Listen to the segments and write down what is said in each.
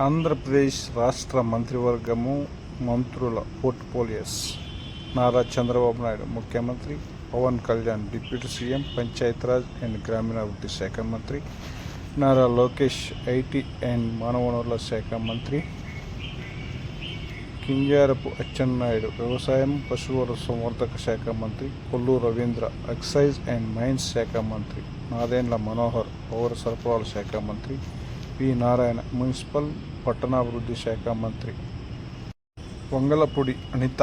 ఆంధ్రప్రదేశ్ రాష్ట్ర మంత్రివర్గము మంత్రుల పోర్ట్ఫోలియోస్: నారా చంద్రబాబు నాయుడు ముఖ్యమంత్రి, Pawan Kalyan deputy CM Panchayati Raj and గ్రామీణాభివృద్ధి శాఖ మంత్రి, నారా లోకేష్ ఐటీ అండ్ మానవ వనరుల శాఖ మంత్రి, కింజారపు అచ్చెన్నాయుడు వ్యవసాయం పశువుల సంవర్ధక శాఖ మంత్రి, Kollu Ravindra excise and mines శాఖ మంత్రి, నాదెండ్ల మనోహర్ పౌర సరఫరాల శాఖ మంత్రి, పి నారాయణ మున్సిపల్ పట్టణాభివృద్ధి శాఖ మంత్రి, Vangalapudi Anitha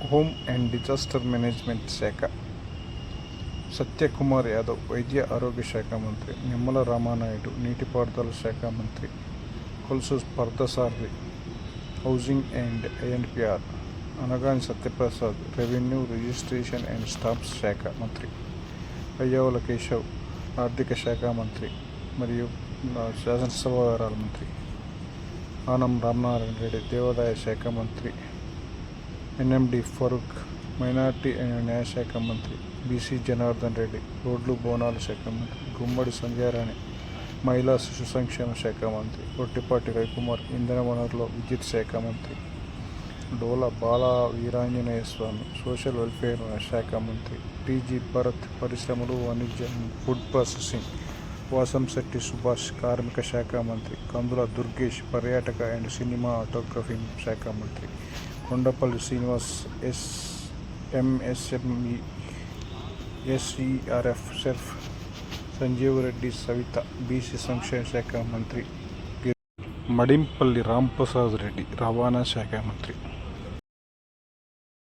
home and disaster management శాఖ, సత్యకుమార్ యాదవ్ వైద్య ఆరోగ్య శాఖ మంత్రి, నిమ్మల రామానాయుడు నీటిపారుదల శాఖ మంత్రి, Kolusu Parthasarathy housing and INPR, Anagani Satyaprasad revenue registration and stamps శాఖ మంత్రి, పయ్యావుల కేశవ్ ఆర్థిక శాఖ మంత్రి మరియు శాసనసభ వ్యవహారాల మంత్రి, ఆనం రామనారాయణ రెడ్డి దేవాదాయ శాఖ మంత్రి, ఎన్ఎండి ఫరూక్ మైనార్టీ అండ్ న్యాయశాఖ మంత్రి, బీసీ జనార్దన్ రెడ్డి రోడ్లు భవనాల శాఖ మంత్రి, గుమ్మడి సంధ్యారాణి మహిళా శిశు సంక్షేమ శాఖ మంత్రి, కొట్టిపాటి రవికుమార్ ఇంధన వనరుల విద్యుత్ శాఖ మంత్రి, డోల బాల వీరాంజనేయ స్వామి సోషల్ వెల్ఫేర్ శాఖ మంత్రి, టీజీ భరత్ పరిశ్రమలు వాణిజ్యం ఫుడ్ ప్రాసెసింగ్, వాసంశెట్టి సుభాష్ కార్మిక శాఖ మంత్రి, కందుల దుర్గేష్ పర్యాటక అండ్ సినిమా ఆటోగ్రఫీ శాఖ మంత్రి, కొండపల్లి శ్రీనివాస్ ఎంఎస్ఎంఈ ఎస్ఈఆర్ఎఫ్ సెర్ఫ్, సంజీవ్ రెడ్డి సవిత బీసీ సంక్షేమ శాఖ మంత్రి, మడింపల్లి రాంప్రసాద్ రెడ్డి రవాణా శాఖ మంత్రి.